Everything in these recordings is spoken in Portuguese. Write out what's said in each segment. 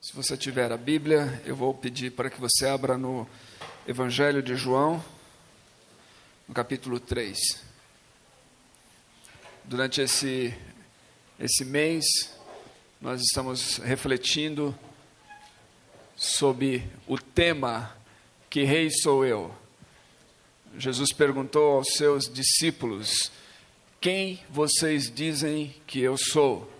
Se você tiver a Bíblia, eu vou pedir para que você abra no Evangelho de João, no capítulo 3. Durante esse mês, nós estamos refletindo sobre o tema Que Rei Sou Eu. Jesus perguntou aos seus discípulos: quem vocês dizem que eu sou?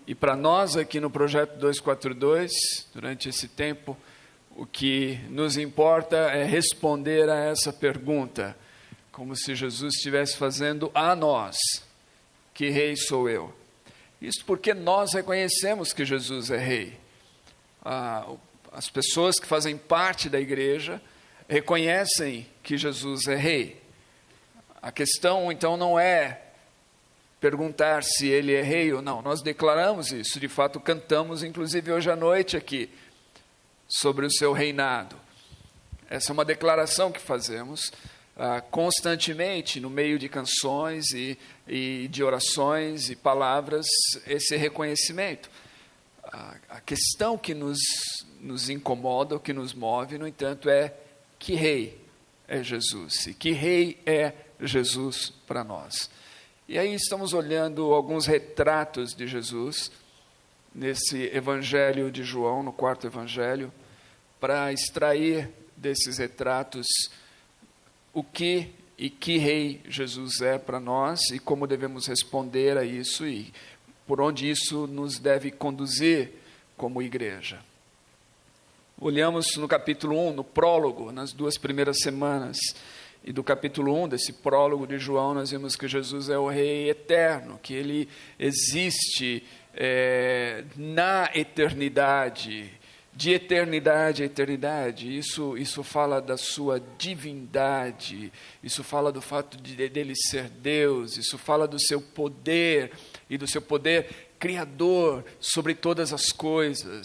E para nós aqui no Projeto 242, durante esse tempo, o que nos importa é responder a essa pergunta, como se Jesus estivesse fazendo a nós: que rei sou eu? Isso porque nós reconhecemos que Jesus é rei. As pessoas que fazem parte da igreja reconhecem que Jesus é rei. A questão então não é perguntar se ele é rei ou não. Nós declaramos isso, de fato cantamos, inclusive hoje à noite aqui, sobre o seu reinado. Essa é uma declaração que fazemos constantemente, no meio de canções e de orações e palavras, esse reconhecimento. A questão que nos incomoda, o que nos move, no entanto, é: que rei é Jesus? E que rei é Jesus para nós? E aí estamos olhando alguns retratos de Jesus, nesse Evangelho de João, no quarto Evangelho, para extrair desses retratos o que e que rei Jesus é para nós e como devemos responder a isso e por onde isso nos deve conduzir como igreja. Olhamos no capítulo 1, no prólogo, nas 2 primeiras semanas, e do capítulo 1 desse prólogo de João, nós vimos que Jesus é o Rei eterno, que Ele existe na eternidade, de eternidade a eternidade. Isso fala da sua divindade, isso fala do fato dele ser Deus, isso fala do seu poder e do seu poder criador sobre todas as coisas.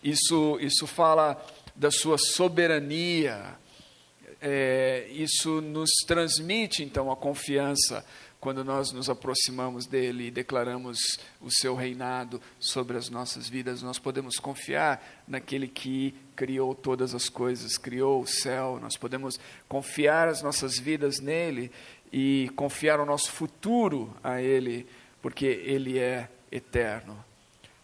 Isso fala da sua soberania. Isso nos transmite, então, a confiança quando nós nos aproximamos dele e declaramos o seu reinado sobre as nossas vidas. Nós podemos confiar naquele que criou todas as coisas, criou o céu. Nós podemos confiar as nossas vidas nele e confiar o nosso futuro a ele, porque ele é eterno.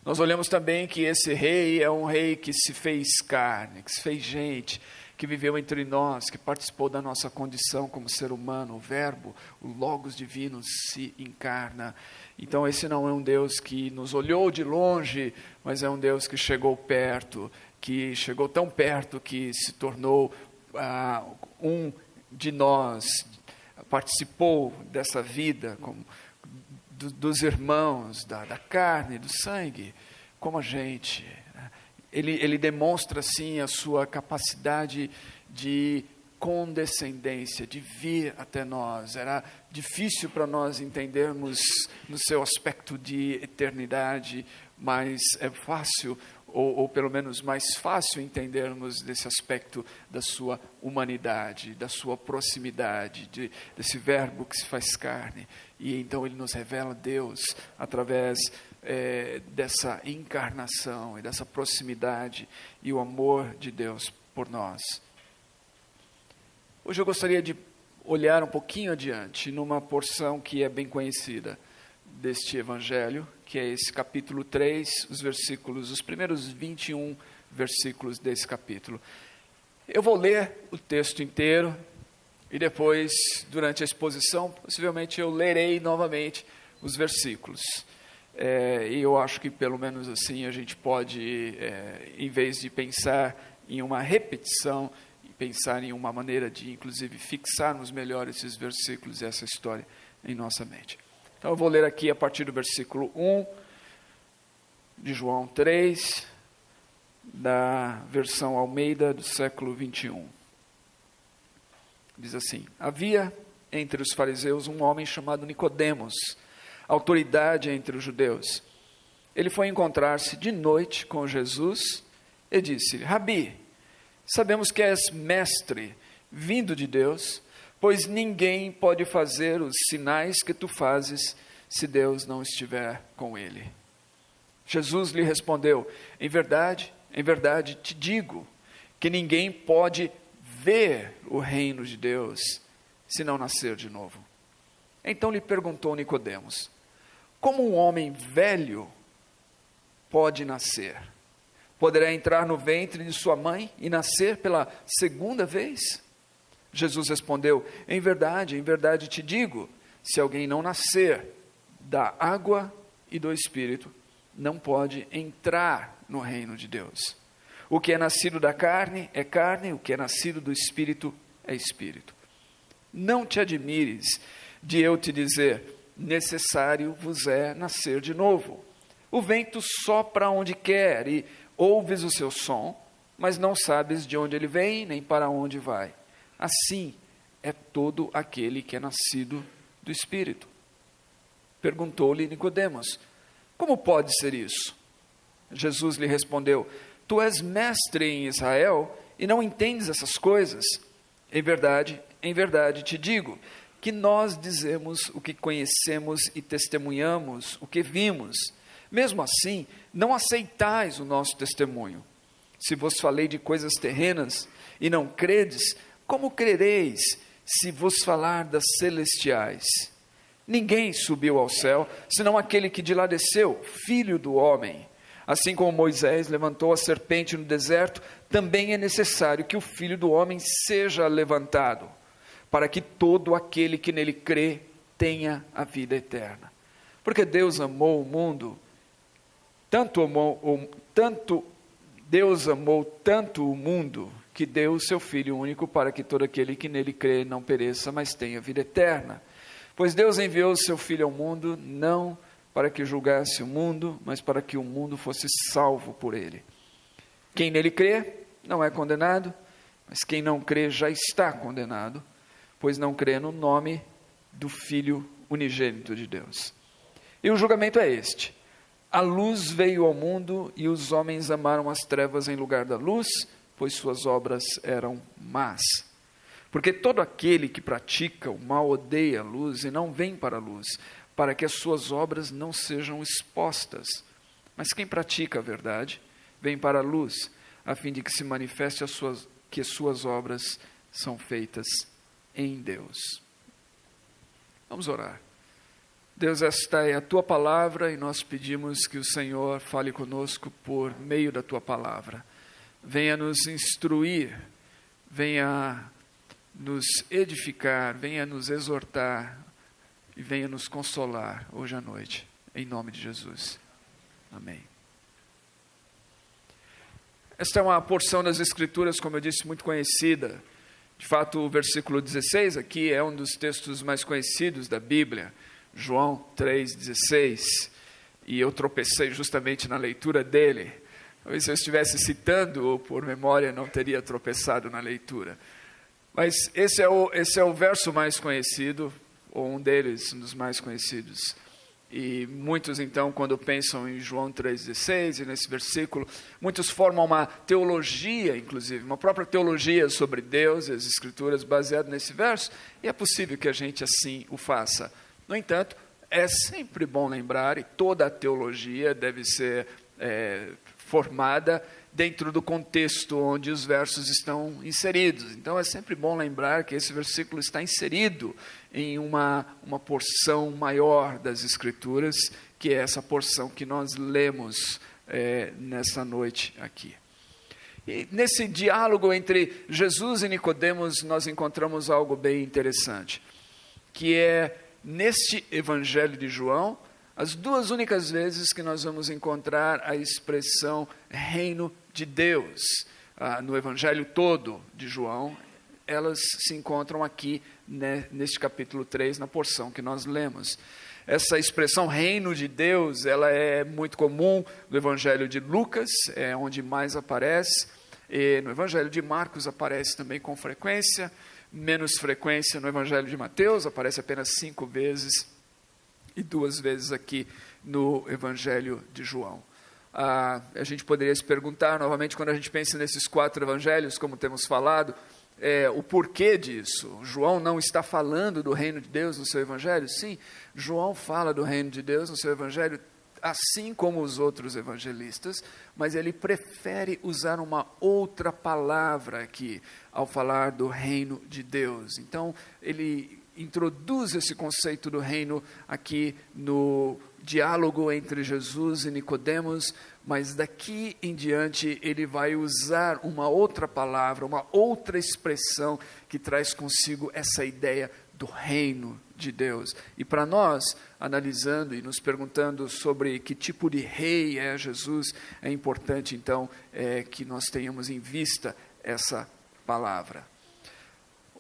Nós olhamos também que esse rei é um rei que se fez carne, que se fez gente, que viveu entre nós, que participou da nossa condição como ser humano. O Verbo, o Logos divino se encarna. Então esse não é um Deus que nos olhou de longe, mas é um Deus que chegou perto, que chegou tão perto que se tornou um de nós, participou dessa vida como dos irmãos, da carne, do sangue, como a gente. Ele demonstra, sim, a sua capacidade de condescendência, de vir até nós. Era difícil para nós entendermos no seu aspecto de eternidade, mas é fácil, ou pelo menos mais fácil entendermos desse aspecto da sua humanidade, da sua proximidade, desse verbo que se faz carne. E então ele nos revela Deus através dessa encarnação e dessa proximidade e o amor de Deus por nós. Hoje eu gostaria de olhar um pouquinho adiante numa porção que é bem conhecida deste Evangelho, que é esse capítulo 3, os primeiros 21 versículos desse capítulo. Eu vou ler o texto inteiro e depois, durante a exposição, possivelmente eu lerei novamente os versículos. E eu acho que pelo menos assim a gente pode, em vez de pensar em uma repetição, pensar em uma maneira de inclusive fixarmos melhor esses versículos e essa história em nossa mente. Então eu vou ler aqui a partir do versículo 1 de João 3, da versão Almeida do século 21. Diz assim: havia entre os fariseus um homem chamado Nicodemos, autoridade entre os judeus. Ele foi encontrar-se de noite com Jesus e disse-lhe: Rabi, sabemos que és mestre, vindo de Deus, pois ninguém pode fazer os sinais que tu fazes se Deus não estiver com ele. Jesus lhe respondeu: em verdade, em verdade te digo, que ninguém pode ver o reino de Deus se não nascer de novo. Então lhe perguntou Nicodemos: como um homem velho pode nascer? Poderá entrar no ventre de sua mãe e nascer pela segunda vez? Jesus respondeu: em verdade te digo, se alguém não nascer da água e do Espírito, não pode entrar no reino de Deus. O que é nascido da carne é carne, o que é nascido do Espírito é Espírito. Não te admires de eu te dizer: necessário vos é nascer de novo. O vento sopra onde quer e ouves o seu som, mas não sabes de onde ele vem nem para onde vai. Assim é todo aquele que é nascido do Espírito. Perguntou-lhe Nicodemos: como pode ser isso? Jesus lhe respondeu: tu és mestre em Israel e não entendes essas coisas? Em verdade te digo, que nós dizemos o que conhecemos e testemunhamos o que vimos. Mesmo assim, não aceitais o nosso testemunho. Se vos falei de coisas terrenas e não credes, como crereis se vos falar das celestiais? Ninguém subiu ao céu, senão aquele que de lá desceu, Filho do homem. Assim como Moisés levantou a serpente no deserto, também é necessário que o Filho do homem seja levantado, para que todo aquele que nele crê tenha a vida eterna. Porque Deus amou o mundo, Deus amou tanto o mundo, que deu o seu Filho único para que todo aquele que nele crê não pereça, mas tenha vida eterna. Pois Deus enviou o seu Filho ao mundo, não para que julgasse o mundo, mas para que o mundo fosse salvo por ele. Quem nele crê não é condenado, mas quem não crê já está condenado, pois não crê no nome do Filho unigênito de Deus. E o julgamento é este: a luz veio ao mundo e os homens amaram as trevas em lugar da luz, pois suas obras eram más. Porque todo aquele que pratica o mal odeia a luz e não vem para a luz, para que as suas obras não sejam expostas. Mas quem pratica a verdade, vem para a luz, a fim de que se manifeste que as suas obras são feitas em Deus. Vamos orar. Deus, esta é a Tua palavra e nós pedimos que o Senhor fale conosco por meio da Tua palavra. Venha nos instruir, venha nos edificar, venha nos exortar e venha nos consolar hoje à noite, em nome de Jesus. Amém. Esta é uma porção das Escrituras, como eu disse, muito conhecida. De fato, o versículo 16 aqui é um dos textos mais conhecidos da Bíblia, João 3,16, e eu tropecei justamente na leitura dele. Talvez se eu estivesse citando por memória, não teria tropeçado na leitura. Mas esse é o verso mais conhecido, ou um deles, um dos mais conhecidos. E muitos, então, quando pensam em João 3,16 e nesse versículo, muitos formam uma teologia, inclusive, uma própria teologia sobre Deus e as Escrituras baseada nesse verso, e é possível que a gente assim o faça. No entanto, é sempre bom lembrar, e toda a teologia deve ser formada dentro do contexto onde os versos estão inseridos. Então é sempre bom lembrar que esse versículo está inserido em uma porção maior das Escrituras, que é essa porção que nós lemos nessa noite aqui. E nesse diálogo entre Jesus e Nicodemos, nós encontramos algo bem interessante, que é, neste Evangelho de João, as duas únicas vezes que nós vamos encontrar a expressão reino de Deus. No Evangelho todo de João, elas se encontram aqui, neste capítulo 3, na porção que nós lemos. Essa expressão reino de Deus, ela é muito comum no Evangelho de Lucas, é onde mais aparece, e no Evangelho de Marcos aparece também com frequência, menos frequência no Evangelho de Mateus, aparece apenas 5 vezes, e 2 vezes aqui no Evangelho de João. A gente poderia se perguntar, novamente, quando a gente pensa nesses 4 evangelhos, como temos falado, o porquê disso. João não está falando do reino de Deus no seu evangelho? Sim, João fala do reino de Deus no seu evangelho assim como os outros evangelistas, mas ele prefere usar uma outra palavra aqui, ao falar do reino de Deus. Então, ele introduz esse conceito do reino aqui no diálogo entre Jesus e Nicodemos, mas daqui em diante ele vai usar uma outra palavra, uma outra expressão que traz consigo essa ideia do reino de Deus. E para nós, analisando e nos perguntando sobre que tipo de rei é Jesus, é importante então que nós tenhamos em vista essa palavra.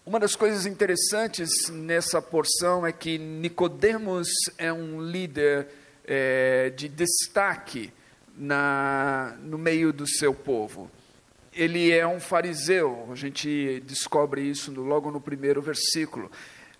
Uma das coisas interessantes nessa porção é que Nicodemos é um líder de destaque no meio do seu povo. Ele é um fariseu, a gente descobre isso logo no primeiro versículo.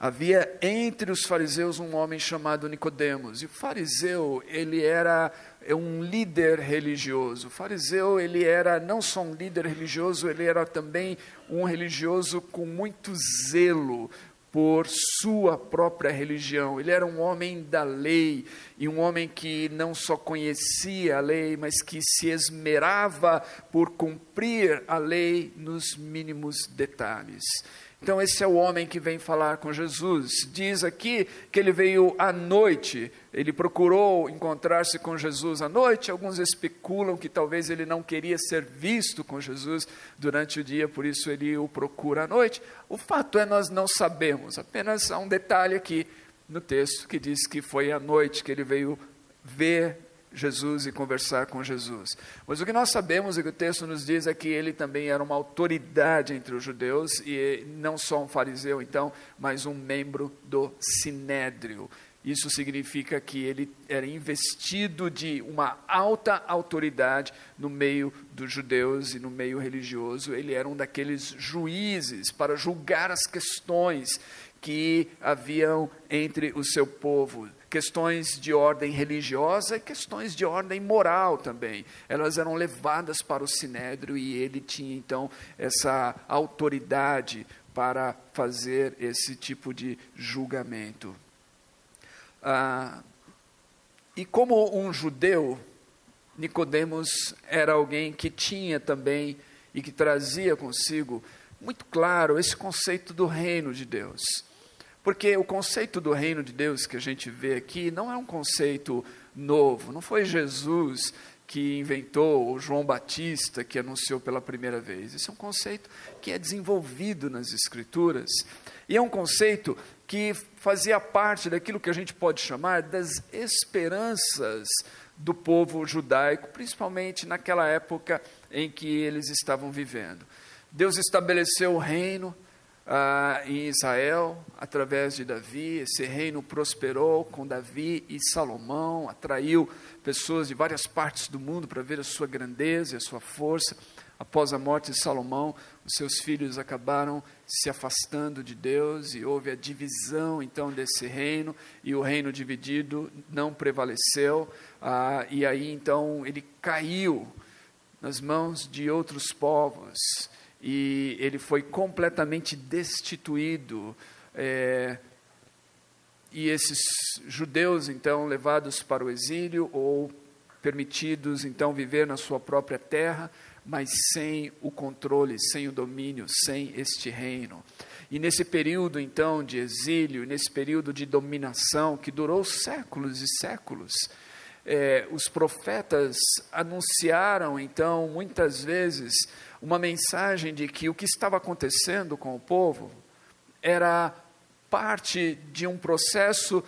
Havia entre os fariseus um homem chamado Nicodemos, e o fariseu, ele era um líder religioso. O fariseu, ele era não só um líder religioso, ele era também um religioso com muito zelo por sua própria religião. Ele era um homem da lei, e um homem que não só conhecia a lei, mas que se esmerava por cumprir a lei nos mínimos detalhes. Então esse é o homem que vem falar com Jesus. Diz aqui que ele veio à noite, ele procurou encontrar-se com Jesus à noite. Alguns especulam que talvez ele não queria ser visto com Jesus durante o dia, por isso ele o procura à noite. O fato é, nós não sabemos, apenas há um detalhe aqui no texto que diz que foi à noite que ele veio ver Jesus e conversar com Jesus. Mas o que nós sabemos e que o texto nos diz é que ele também era uma autoridade entre os judeus, e não só um fariseu então, mas um membro do Sinédrio. Isso significa que ele era investido de uma alta autoridade no meio dos judeus e no meio religioso. Ele era um daqueles juízes para julgar as questões que haviam entre o seu povo, questões de ordem religiosa e questões de ordem moral também. Elas eram levadas para o Sinédrio, e ele tinha então essa autoridade para fazer esse tipo de julgamento. E como um judeu, Nicodemos era alguém que tinha também e que trazia consigo muito claro esse conceito do reino de Deus. Porque o conceito do reino de Deus que a gente vê aqui não é um conceito novo, não foi Jesus que inventou, ou João Batista que anunciou pela primeira vez. Esse é um conceito que é desenvolvido nas Escrituras, e é um conceito que fazia parte daquilo que a gente pode chamar das esperanças do povo judaico, principalmente naquela época em que eles estavam vivendo. Deus estabeleceu o reino em Israel, através de Davi. Esse reino prosperou com Davi e Salomão, atraiu pessoas de várias partes do mundo para ver a sua grandeza e a sua força. Após a morte de Salomão, os seus filhos acabaram se afastando de Deus, e houve a divisão então desse reino, e o reino dividido não prevaleceu, e aí então ele caiu nas mãos de outros povos, e ele foi completamente destituído, e esses judeus então levados para o exílio, ou permitidos então viver na sua própria terra, mas sem o controle, sem o domínio, sem este reino. E nesse período então de exílio, nesse período de dominação que durou séculos e séculos, os profetas anunciaram então muitas vezes uma mensagem de que o que estava acontecendo com o povo era parte de um processo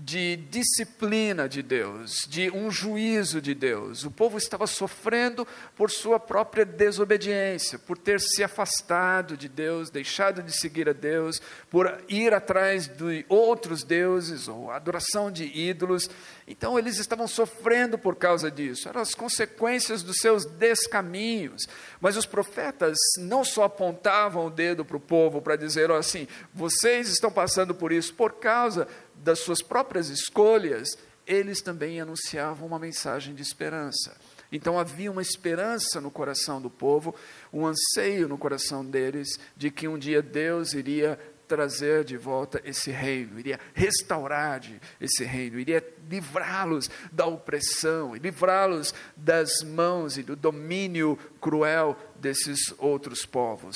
de disciplina de Deus, de um juízo de Deus. O povo estava sofrendo por sua própria desobediência, por ter se afastado de Deus, deixado de seguir a Deus, por ir atrás de outros deuses, ou adoração de ídolos. Então eles estavam sofrendo por causa disso, eram as consequências dos seus descaminhos. Mas os profetas não só apontavam o dedo para o povo para dizer assim: vocês estão passando por isso por causa das suas próprias escolhas, eles também anunciavam uma mensagem de esperança. Então havia uma esperança no coração do povo, um anseio no coração deles, de que um dia Deus iria trazer de volta esse reino, iria restaurar esse reino, iria livrá-los da opressão, livrá-los das mãos e do domínio cruel desses outros povos.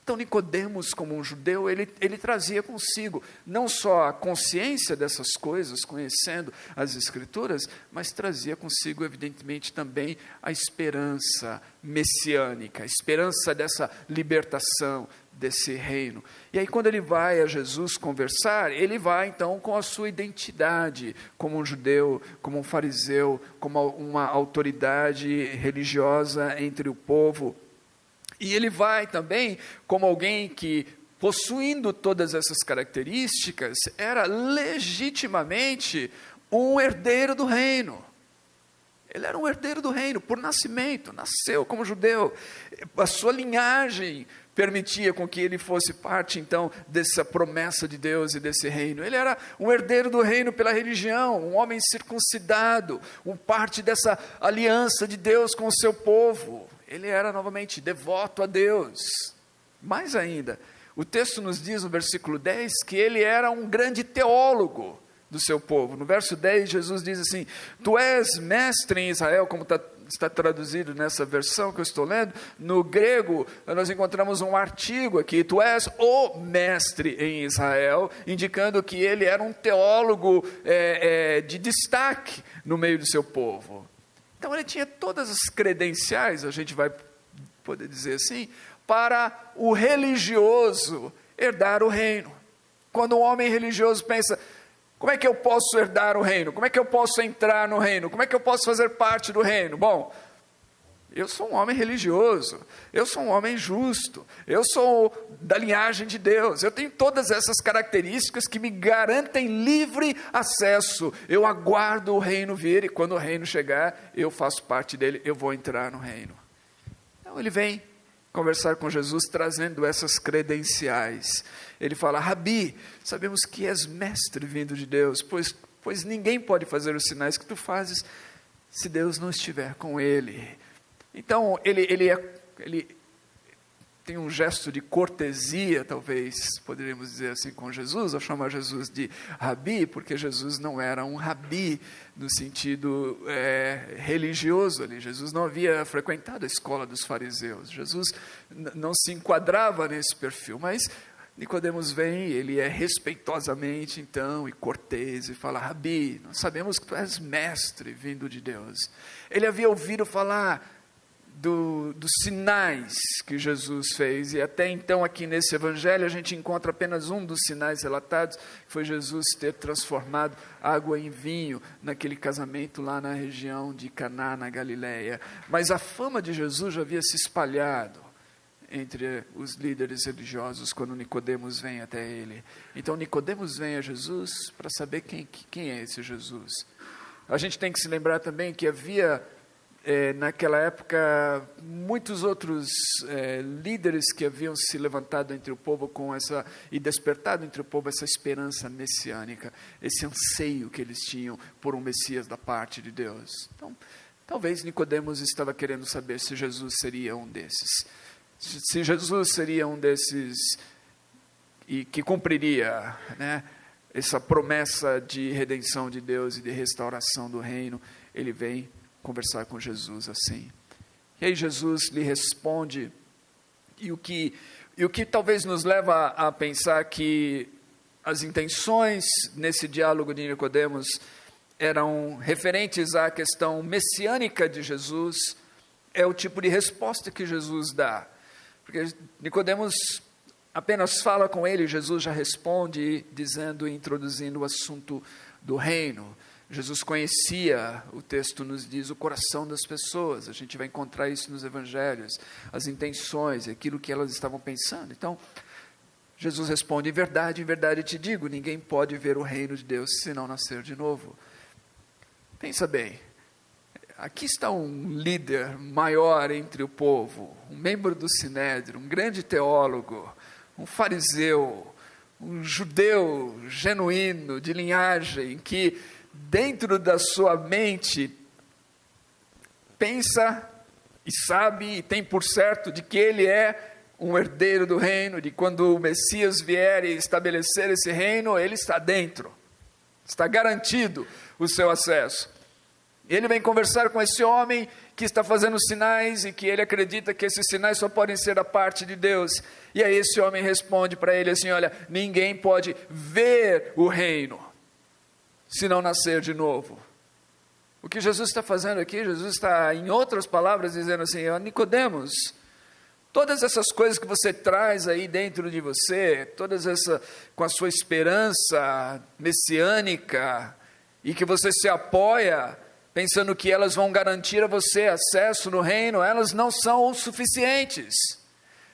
Então Nicodemos, como um judeu, ele trazia consigo não só a consciência dessas coisas, conhecendo as Escrituras, mas trazia consigo, evidentemente, também a esperança messiânica, a esperança dessa libertação, desse reino. E aí quando ele vai a Jesus conversar, ele vai então com a sua identidade, como um judeu, como um fariseu, como uma autoridade religiosa entre o povo. E ele vai também como alguém que, possuindo todas essas características, era legitimamente um herdeiro do reino. Ele era um herdeiro do reino por nascimento, nasceu como judeu. A sua linhagem permitia com que ele fosse parte, então, dessa promessa de Deus e desse reino. Ele era um herdeiro do reino pela religião, um homem circuncidado, parte dessa aliança de Deus com o seu povo. Ele era, novamente, devoto a Deus. Mais ainda, o texto nos diz, no versículo 10, que ele era um grande teólogo do seu povo. No verso 10, Jesus diz assim: tu és mestre em Israel, como está traduzido nessa versão que eu estou lendo. No grego, nós encontramos um artigo aqui: tu és o mestre em Israel, indicando que ele era um teólogo de destaque no meio do seu povo. Então ele tinha todas as credenciais, a gente vai poder dizer assim, para o religioso herdar o reino. Quando um homem religioso pensa: como é que eu posso herdar o reino? Como é que eu posso entrar no reino? Como é que eu posso fazer parte do reino? Bom, eu sou um homem religioso, eu sou um homem justo, eu sou da linhagem de Deus, eu tenho todas essas características que me garantem livre acesso. Eu aguardo o reino vir, e quando o reino chegar, eu faço parte dele, eu vou entrar no reino. Então ele vem conversar com Jesus trazendo essas credenciais. Ele fala: Rabi, sabemos que és mestre vindo de Deus, pois ninguém pode fazer os sinais que tu fazes se Deus não estiver com ele. Então ele tem um gesto de cortesia, talvez poderíamos dizer assim, com Jesus, ao chamar Jesus de Rabi, porque Jesus não era um rabi no sentido religioso ali. Jesus não havia frequentado a escola dos fariseus, Jesus não se enquadrava nesse perfil, mas Nicodemos vem, ele é respeitosamente então e cortês, e fala: Rabi, nós sabemos que tu és mestre vindo de Deus. Ele havia ouvido falar dos sinais que Jesus fez, e até então aqui nesse evangelho a gente encontra apenas um dos sinais relatados, que foi Jesus ter transformado água em vinho naquele casamento lá na região de Caná, na Galileia. Mas a fama de Jesus já havia se espalhado entre os líderes religiosos quando Nicodemos vem até ele. Então Nicodemos vem a Jesus para saber quem é esse Jesus. A gente tem que se lembrar também que havia naquela época muitos outros líderes que haviam se levantado entre o povo e despertado entre o povo essa esperança messiânica, esse anseio que eles tinham por um Messias da parte de Deus. Então, talvez Nicodemos estava querendo saber se Jesus seria um desses. Se Jesus seria um desses e que cumpriria, essa promessa de redenção de Deus e de restauração do reino, ele vem conversar com Jesus assim. E aí Jesus lhe responde, e o que talvez nos leva a pensar que as intenções nesse diálogo de Nicodemos eram referentes à questão messiânica de Jesus, é o tipo de resposta que Jesus dá. Porque Nicodemos apenas fala com ele, Jesus já responde, introduzindo o assunto do reino. Jesus conhecia, o texto nos diz, o coração das pessoas. A gente vai encontrar isso nos evangelhos, as intenções, aquilo que elas estavam pensando. Então, Jesus responde: em verdade te digo, ninguém pode ver o reino de Deus se não nascer de novo. Pensa bem, aqui está um líder maior entre o povo, um membro do Sinédrio, um grande teólogo, um fariseu, um judeu genuíno, de linhagem, que dentro da sua mente pensa e sabe e tem por certo de que ele é um herdeiro do reino, de quando o Messias vier e estabelecer esse reino, ele está dentro, está garantido o seu acesso. Ele vem conversar com esse homem que está fazendo sinais e que ele acredita que esses sinais só podem ser da parte de Deus. E aí esse homem responde para ele assim: olha, ninguém pode ver o reino se não nascer de novo. O que Jesus está fazendo aqui, Jesus está, em outras palavras, dizendo assim: ó, Nicodemos, todas essas coisas que você traz aí dentro de você, com a sua esperança messiânica, e que você se apoia, pensando que elas vão garantir a você acesso no reino, elas não são o suficientes.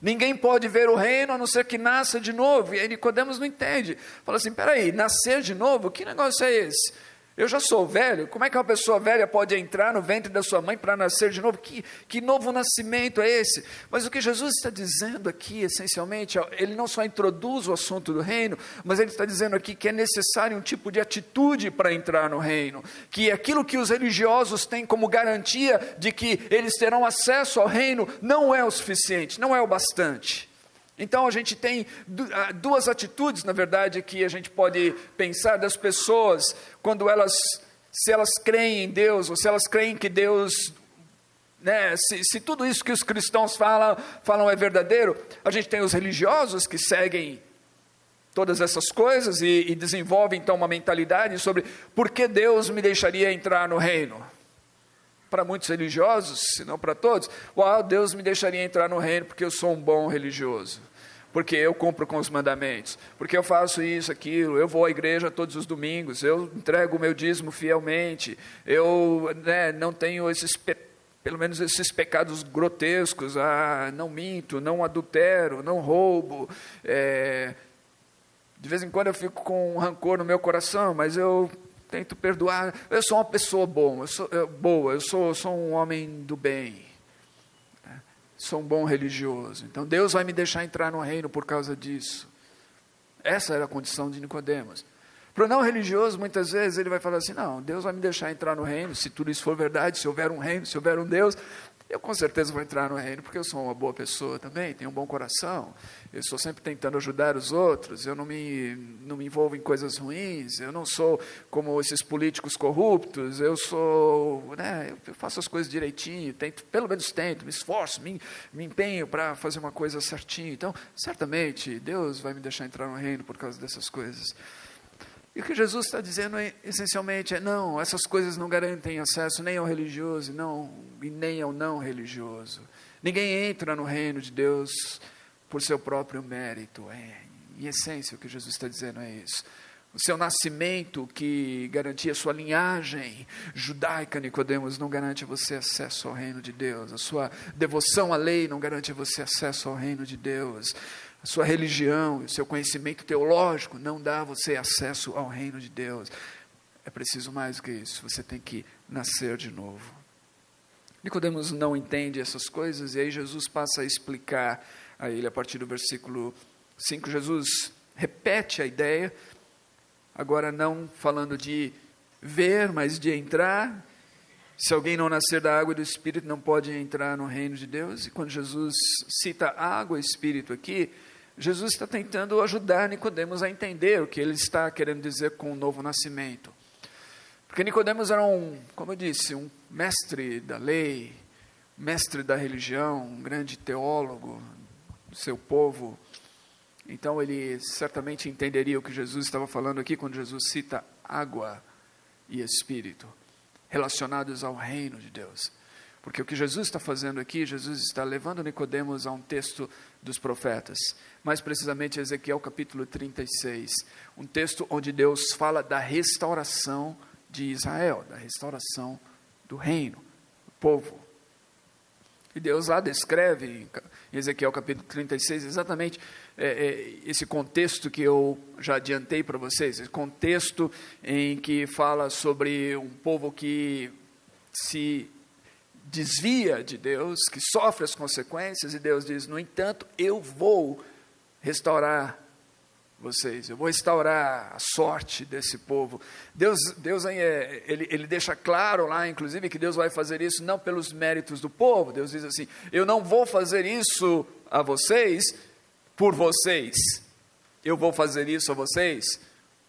Ninguém pode ver o reino a não ser que nasça de novo. E aí Nicodemos não entende. Fala assim: peraí, nascer de novo? Que negócio é esse? Eu já sou velho, como é que uma pessoa velha pode entrar no ventre da sua mãe para nascer de novo? Que novo nascimento é esse? Mas o que Jesus está dizendo aqui, essencialmente, ele não só introduz o assunto do reino, mas ele está dizendo aqui que é necessário um tipo de atitude para entrar no reino, que aquilo que os religiosos têm como garantia de que eles terão acesso ao reino não é o suficiente, não é o bastante. Então a gente tem duas atitudes, na verdade, que a gente pode pensar das pessoas, quando se elas creem em Deus, ou se elas creem que Deus, né, se tudo isso que os cristãos falam é verdadeiro. A gente tem os religiosos que seguem todas essas coisas e desenvolvem então uma mentalidade sobre por que Deus me deixaria entrar no reino. Para muitos religiosos, se não para todos, Deus me deixaria entrar no reino porque eu sou um bom religioso, porque eu cumpro com os mandamentos, porque eu faço isso, aquilo, eu vou à igreja todos os domingos, eu entrego o meu dízimo fielmente, eu não tenho pelo menos esses pecados grotescos, não minto, não adultero, não roubo, de vez em quando eu fico com um rancor no meu coração, mas eu tento perdoar, eu sou uma pessoa boa, eu sou um homem do bem, sou um bom religioso, então Deus vai me deixar entrar no reino por causa disso. Essa era a condição de Nicodemos. Para o não religioso, muitas vezes ele vai falar assim: não, Deus vai me deixar entrar no reino, se tudo isso for verdade, se houver um reino, se houver um Deus, eu com certeza vou entrar no reino, porque eu sou uma boa pessoa também, tenho um bom coração, eu estou sempre tentando ajudar os outros, eu não me envolvo em coisas ruins, eu não sou como esses políticos corruptos, eu faço as coisas direitinho, pelo menos tento, me esforço, me empenho para fazer uma coisa certinho. Então, certamente, Deus vai me deixar entrar no reino por causa dessas coisas. E o que Jesus está dizendo essencialmente não, essas coisas não garantem acesso nem ao religioso e nem ao não religioso. Ninguém entra no reino de Deus por seu próprio mérito. Em essência, o que Jesus está dizendo é isso. O seu nascimento, que garantia a sua linhagem judaica, Nicodemos, não garante a você acesso ao reino de Deus. A sua devoção à lei não garante a você acesso ao reino de Deus. A sua religião, o seu conhecimento teológico não dá a você acesso ao reino de Deus. É preciso mais do que isso, você tem que nascer de novo. Nicodemos não entende essas coisas, e aí Jesus passa a explicar a ele, a partir do versículo 5, Jesus repete a ideia, agora não falando de ver, mas de entrar. Se alguém não nascer da água e do Espírito, não pode entrar no reino de Deus. E quando Jesus cita água e Espírito aqui, Jesus está tentando ajudar Nicodemos a entender o que ele está querendo dizer com o novo nascimento. Porque Nicodemos era como eu disse, um mestre da lei, mestre da religião, um grande teólogo do seu povo. Então ele certamente entenderia o que Jesus estava falando aqui quando Jesus cita água e Espírito, relacionados ao reino de Deus. Porque o que Jesus está fazendo aqui, Jesus está levando Nicodemos a um texto dos profetas, mais precisamente Ezequiel capítulo 36, um texto onde Deus fala da restauração de Israel, da restauração do reino, do povo. E Deus lá descreve, em Ezequiel capítulo 36, exatamente esse contexto que eu já adiantei para vocês, esse contexto em que fala sobre um povo que se desvia de Deus, que sofre as consequências, e Deus diz: no entanto, eu vou restaurar vocês, eu vou restaurar a sorte desse povo. Deus ele deixa claro lá, inclusive, que Deus vai fazer isso não pelos méritos do povo. Deus diz assim: eu não vou fazer isso a vocês por vocês, eu vou fazer isso a vocês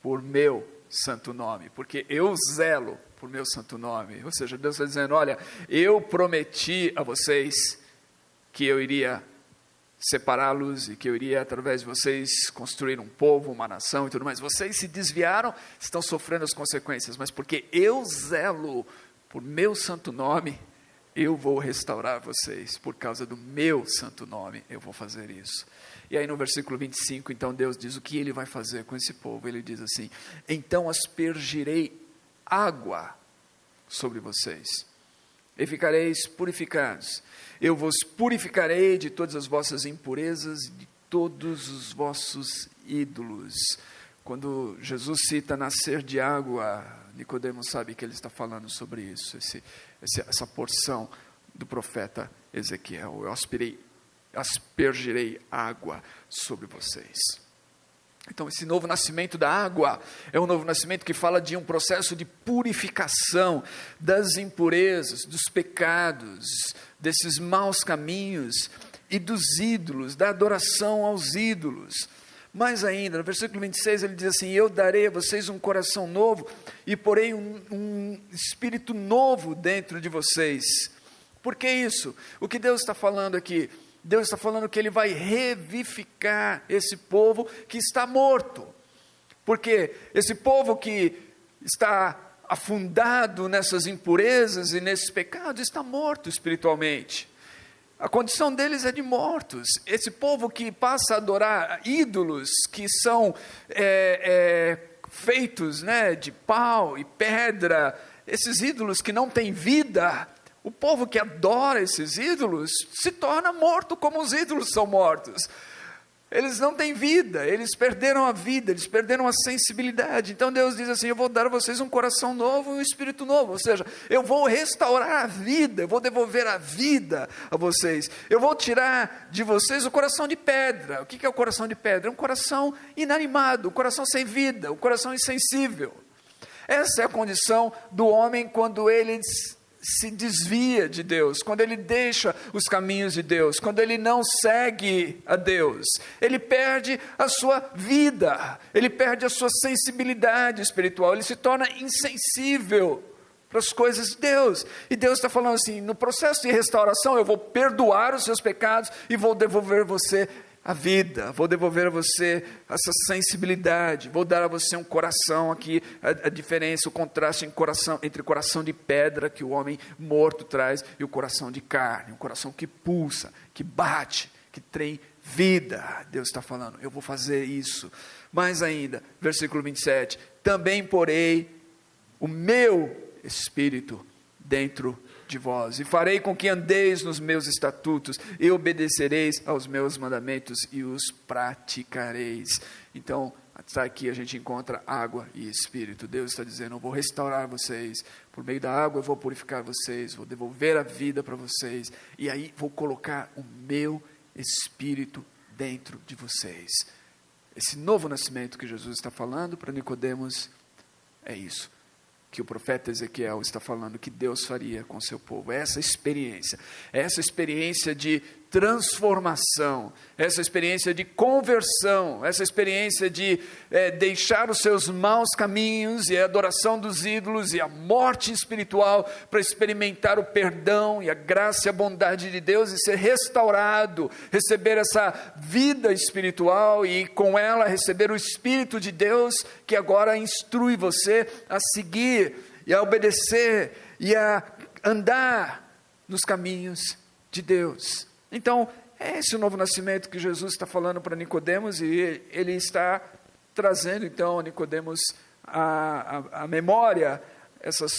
por meu santo nome, porque eu zelo por meu santo nome. Ou seja, Deus está dizendo: olha, eu prometi a vocês que eu iria separá-los e que eu iria, através de vocês, construir um povo, uma nação e tudo mais. Vocês se desviaram, estão sofrendo as consequências, mas porque eu zelo por meu santo nome, eu vou restaurar vocês. Por causa do meu santo nome, eu vou fazer isso. E aí no versículo 25, então Deus diz o que ele vai fazer com esse povo. Ele diz assim: então aspergirei água sobre vocês, e ficareis purificados. Eu vos purificarei de todas as vossas impurezas, de todos os vossos ídolos. Quando Jesus cita nascer de água, Nicodemos sabe que ele está falando sobre isso, essa porção do profeta Ezequiel. Eu aspergirei água sobre vocês. Então, esse novo nascimento da água é um novo nascimento que fala de um processo de purificação das impurezas, dos pecados, desses maus caminhos e dos ídolos, da adoração aos ídolos. Mais ainda, no versículo 26 ele diz assim: eu darei a vocês um coração novo e porei um espírito novo dentro de vocês. Por que isso? O que Deus está falando aqui? Deus está falando que ele vai revivificar esse povo que está morto. Porque esse povo que está afundado nessas impurezas e nesses pecados está morto espiritualmente. A condição deles é de mortos. Esse povo que passa a adorar ídolos que são feitos, né, de pau e pedra, esses ídolos que não têm vida. O povo que adora esses ídolos se torna morto como os ídolos são mortos. Eles não têm vida, eles perderam a vida, eles perderam a sensibilidade. Então Deus diz assim: eu vou dar a vocês um coração novo e um espírito novo. Ou seja, eu vou restaurar a vida, eu vou devolver a vida a vocês. Eu vou tirar de vocês o coração de pedra. O que é o coração de pedra? É um coração inanimado, um coração sem vida, um coração insensível. Essa é a condição do homem quando ele se desvia de Deus, quando ele deixa os caminhos de Deus, quando ele não segue a Deus, ele perde a sua vida, ele perde a sua sensibilidade espiritual, ele se torna insensível para as coisas de Deus. E Deus está falando assim: no processo de restauração eu vou perdoar os seus pecados e vou devolver você a vida, vou devolver a você essa sensibilidade, vou dar a você um coração. Aqui a diferença, o contraste entre o coração de pedra que o homem morto traz e o coração de carne, um coração que pulsa, que bate, que tem vida. Deus está falando: eu vou fazer isso. Mais ainda, versículo 27, também porei o meu espírito dentro de vós, e farei com que andeis nos meus estatutos, e obedecereis aos meus mandamentos, e os praticareis. Então, aqui a gente encontra água e espírito. Deus está dizendo: eu vou restaurar vocês, por meio da água eu vou purificar vocês, vou devolver a vida para vocês, e aí vou colocar o meu espírito dentro de vocês. Esse novo nascimento que Jesus está falando para Nicodemos é isso que o profeta Ezequiel está falando que Deus faria com o seu povo. Essa experiência de transformação, essa experiência de conversão, essa experiência de deixar os seus maus caminhos e a adoração dos ídolos e a morte espiritual para experimentar o perdão e a graça e a bondade de Deus e ser restaurado, receber essa vida espiritual e com ela receber o Espírito de Deus que agora instrui você a seguir e a obedecer e a andar nos caminhos de Deus. Então, é esse o novo nascimento que Jesus está falando para Nicodemos, e ele está trazendo então a Nicodemos a memória essas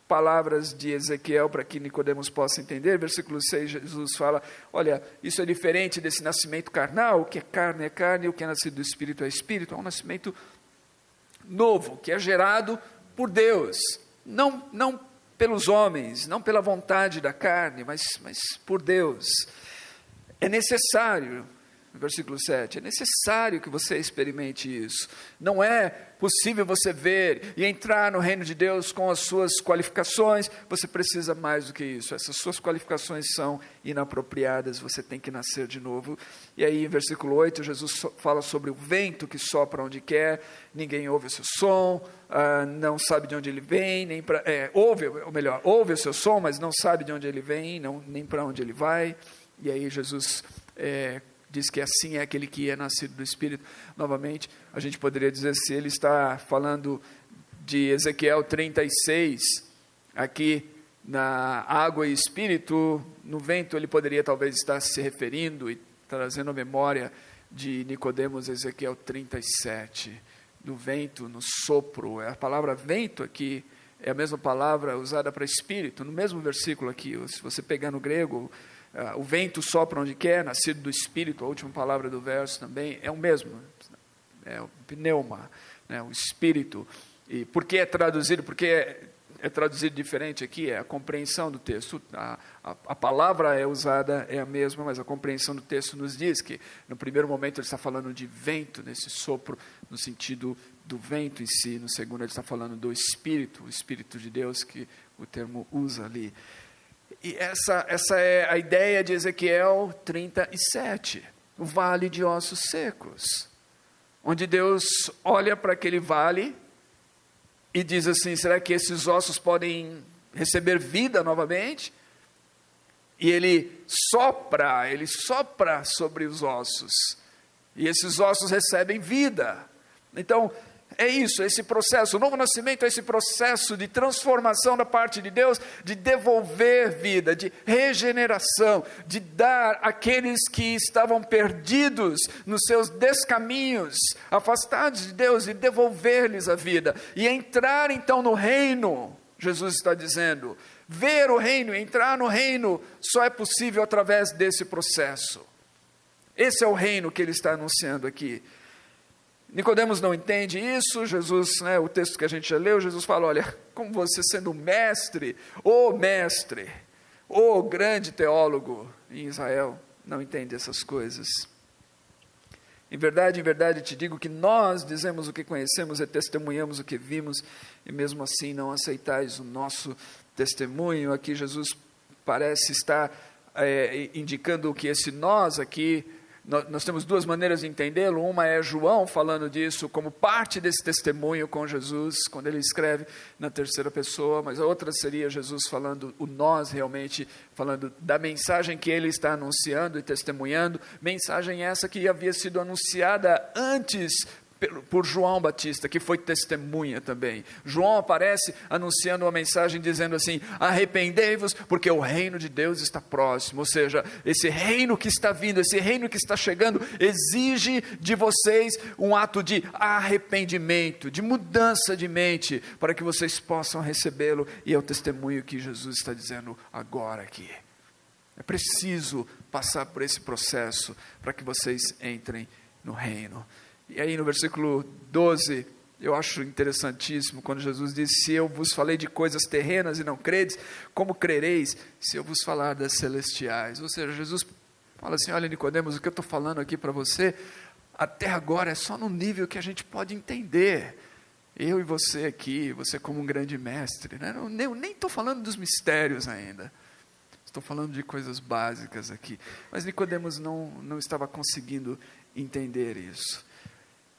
palavras de Ezequiel para que Nicodemos possa entender. Versículo 6, Jesus fala: olha, isso é diferente desse nascimento carnal, o que é carne, o que é nascido do Espírito é Espírito. É um nascimento novo, que é gerado por Deus, não pelos homens, não pela vontade da carne, mas por Deus. É necessário versículo 7, é necessário que você experimente isso. Não é possível você ver e entrar no reino de Deus com as suas qualificações. Você precisa mais do que isso. Essas suas qualificações são inapropriadas. Você tem que nascer de novo. E aí, em versículo 8, Jesus fala sobre o vento que sopra onde quer. Ninguém ouve o seu som, não sabe de onde ele vem, ouve o seu som, mas não sabe de onde ele vem, nem para onde ele vai. E aí Jesus diz que assim é aquele que é nascido do Espírito. Novamente, a gente poderia dizer, se ele está falando de Ezequiel 36, aqui na água e Espírito, no vento, ele poderia talvez estar se referindo e trazendo a memória de Nicodemos, Ezequiel 37, do vento, no sopro. A palavra vento aqui é a mesma palavra usada para Espírito, no mesmo versículo aqui. Se você pegar no grego, o vento sopra onde quer, nascido do Espírito, a última palavra do verso também é o mesmo, é o pneuma, né, o Espírito. E por que é traduzido? Porque é traduzido diferente aqui, é a compreensão do texto. A palavra é usada, é a mesma, mas a compreensão do texto nos diz que, no primeiro momento, ele está falando de vento, nesse sopro, no sentido do vento em si. No segundo, ele está falando do Espírito, o Espírito de Deus, que o termo usa ali. E essa é a ideia de Ezequiel 37, o vale de ossos secos, onde Deus olha para aquele vale e diz assim, será que esses ossos podem receber vida novamente? E ele sopra sobre os ossos, e esses ossos recebem vida. Então, é isso, esse processo, o novo nascimento é esse processo de transformação da parte de Deus, de devolver vida, de regeneração, de dar àqueles que estavam perdidos nos seus descaminhos, afastados de Deus, e devolver-lhes a vida, e entrar então no reino. Jesus está dizendo, ver o reino, entrar no reino, só é possível através desse processo. Esse é o reino que ele está anunciando aqui. Nicodemos não entende isso. Jesus, o texto que a gente já leu, Jesus fala, olha, como você sendo mestre, o grande teólogo em Israel, não entende essas coisas. Em verdade te digo que nós dizemos o que conhecemos e testemunhamos o que vimos, e mesmo assim não aceitais o nosso testemunho. Aqui Jesus parece estar indicando que esse nós aqui, nós temos duas maneiras de entendê-lo. Uma é João falando disso como parte desse testemunho com Jesus, quando ele escreve na terceira pessoa, mas a outra seria Jesus falando, o nós realmente, falando da mensagem que ele está anunciando e testemunhando, mensagem essa que havia sido anunciada antes por João Batista, que foi testemunha também. João aparece anunciando uma mensagem dizendo assim, arrependei-vos porque o reino de Deus está próximo. Ou seja, esse reino que está vindo, esse reino que está chegando, exige de vocês um ato de arrependimento, de mudança de mente, para que vocês possam recebê-lo. E é o testemunho que Jesus está dizendo agora aqui. É preciso passar por esse processo para que vocês entrem no reino. E aí no versículo 12, eu acho interessantíssimo, quando Jesus diz, se eu vos falei de coisas terrenas e não credes, como crereis se eu vos falar das celestiais? Ou seja, Jesus fala assim, olha Nicodemos, o que eu estou falando aqui para você, até agora é só no nível que a gente pode entender. Eu e você aqui, você como um grande mestre, né? Eu nem estou falando dos mistérios ainda. Estou falando de coisas básicas aqui. Mas Nicodemos não estava conseguindo entender isso.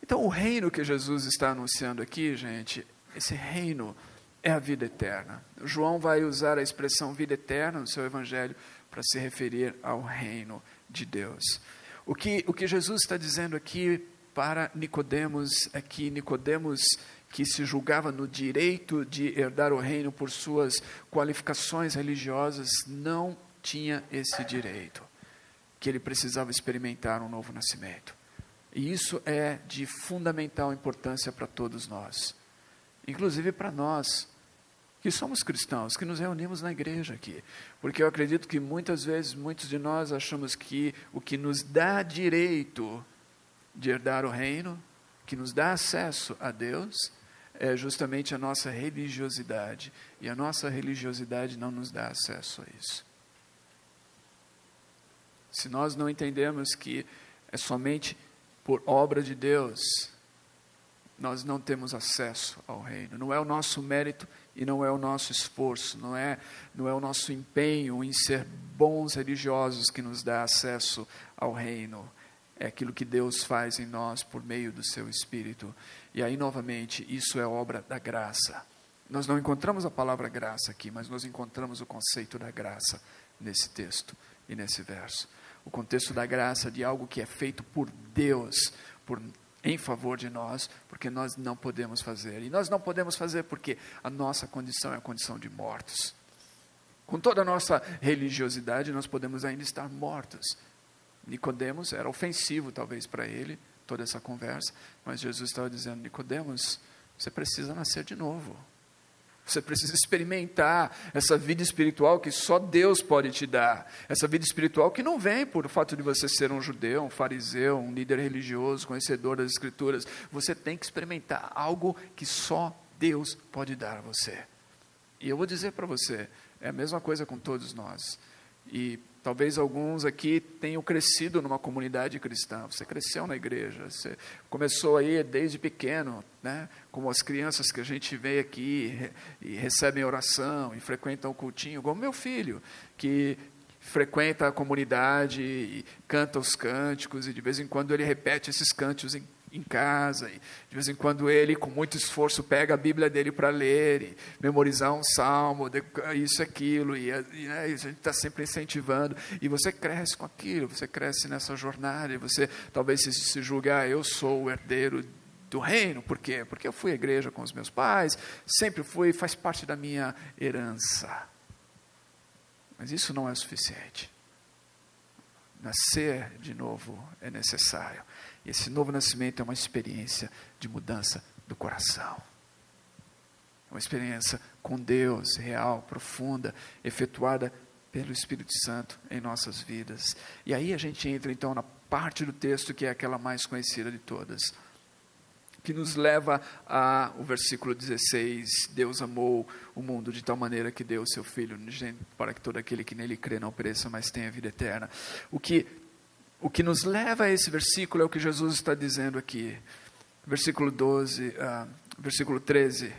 Então, o reino que Jesus está anunciando aqui, gente, esse reino é a vida eterna. João vai usar a expressão vida eterna no seu evangelho para se referir ao reino de Deus. O que Jesus está dizendo aqui para Nicodemos é que Nicodemos, que se julgava no direito de herdar o reino por suas qualificações religiosas, não tinha esse direito, que ele precisava experimentar um novo nascimento. E isso é de fundamental importância para todos nós, inclusive para nós, que somos cristãos, que nos reunimos na igreja aqui, porque eu acredito que muitas vezes, muitos de nós achamos que o que nos dá direito de herdar o reino, que nos dá acesso a Deus, é justamente a nossa religiosidade, e a nossa religiosidade não nos dá acesso a isso. Se nós não entendemos que é somente por obra de Deus, nós não temos acesso ao reino. Não é o nosso mérito e não é o nosso esforço, não é o nosso empenho em ser bons religiosos que nos dá acesso ao reino. É aquilo que Deus faz em nós por meio do seu Espírito. E aí, novamente, isso é obra da graça. Nós não encontramos a palavra graça aqui, mas nós encontramos o conceito da graça nesse texto e nesse verso. O contexto da graça de algo que é feito por Deus, em favor de nós, porque nós não podemos fazer. E nós não podemos fazer porque a nossa condição é a condição de mortos. Com toda a nossa religiosidade, nós podemos ainda estar mortos. Nicodemos, era ofensivo talvez para ele, toda essa conversa, mas Jesus estava dizendo: Nicodemos, você precisa nascer de novo. Você precisa experimentar essa vida espiritual que só Deus pode te dar. Essa vida espiritual que não vem por o fato de você ser um judeu, um fariseu, um líder religioso, conhecedor das Escrituras. Você tem que experimentar algo que só Deus pode dar a você. E eu vou dizer para você, é a mesma coisa com todos nós. E talvez alguns aqui tenham crescido numa comunidade cristã. Você cresceu na igreja, você começou aí desde pequeno, né? Como as crianças que a gente vê aqui e recebem oração e frequentam o cultinho, como meu filho, que frequenta a comunidade e canta os cânticos, e de vez em quando ele repete esses cânticos em casa, e de vez em quando ele, com muito esforço, pega a Bíblia dele para ler, e memorizar um salmo, isso, aquilo, e a gente está sempre incentivando, e você cresce com aquilo, você cresce nessa jornada, e você talvez se julgue: eu sou o herdeiro do reino. Por quê? Porque eu fui à igreja com os meus pais, sempre fui, faz parte da minha herança. Mas isso não é suficiente. Nascer de novo é necessário. E esse novo nascimento é uma experiência de mudança do coração. É uma experiência com Deus, real, profunda, efetuada pelo Espírito Santo em nossas vidas. E aí a gente entra então na parte do texto que é aquela mais conhecida de todas, que nos leva ao versículo 16, Deus amou o mundo de tal maneira que deu o seu Filho unigênito para que todo aquele que nele crê não pereça, mas tenha vida eterna. O que nos leva a esse versículo é o que Jesus está dizendo aqui. Versículo 13,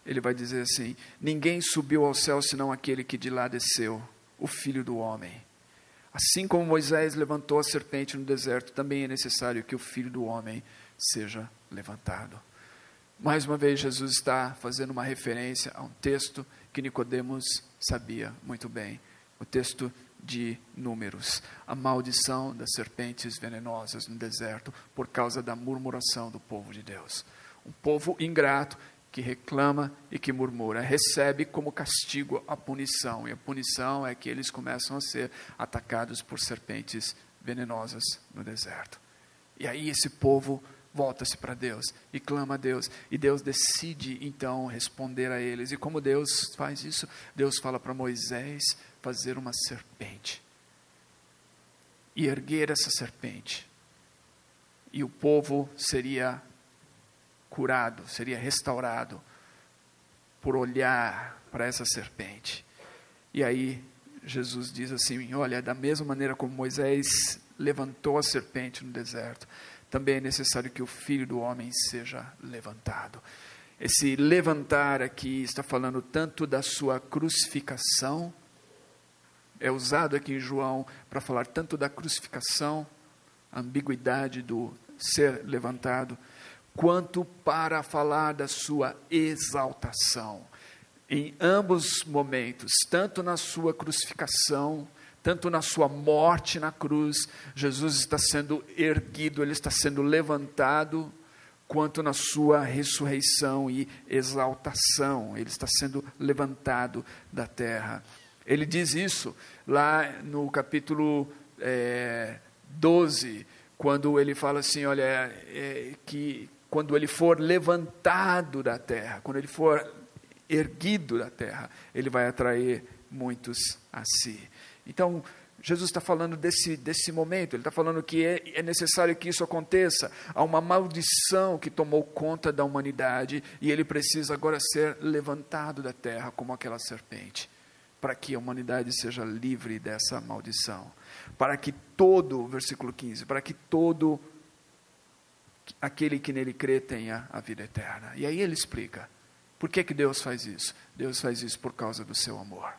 ele vai dizer assim: ninguém subiu ao céu senão aquele que de lá desceu, o Filho do Homem. Assim como Moisés levantou a serpente no deserto, também é necessário que o Filho do Homem seja levantado. Mais uma vez, Jesus está fazendo uma referência a um texto que Nicodemos sabia muito bem. O texto de Números. A maldição das serpentes venenosas no deserto por causa da murmuração do povo de Deus. Um povo ingrato que reclama e que murmura, recebe como castigo a punição, e a punição é que eles começam a ser atacados por serpentes venenosas no deserto. E aí esse povo volta-se para Deus e clama a Deus, e Deus decide então responder a eles. E como Deus faz isso? Deus fala para Moisés fazer uma serpente e erguer essa serpente, e o povo seria curado, seria restaurado por olhar para essa serpente. E aí Jesus diz assim: olha, da mesma maneira como Moisés levantou a serpente no deserto, também é necessário que o Filho do Homem seja levantado. Esse levantar aqui está falando tanto da sua crucificação, é usado aqui em João para falar tanto da crucificação, a ambiguidade do ser levantado, quanto para falar da sua exaltação. Em ambos momentos, tanto na sua crucificação, tanto na sua morte na cruz, Jesus está sendo erguido, ele está sendo levantado, quanto na sua ressurreição e exaltação, ele está sendo levantado da terra. Ele diz isso lá no capítulo 12, quando ele fala assim, olha, que quando ele for levantado da terra, quando ele for erguido da terra, ele vai atrair muitos a si. Então, Jesus está falando desse momento, ele está falando que é necessário que isso aconteça. Há uma maldição que tomou conta da humanidade, e ele precisa agora ser levantado da terra como aquela serpente. para que a humanidade seja livre dessa maldição. Para que todo, versículo 15, para que todo aquele que nele crê tenha a vida eterna. E aí ele explica, por que Deus faz isso? Deus faz isso por causa do seu amor.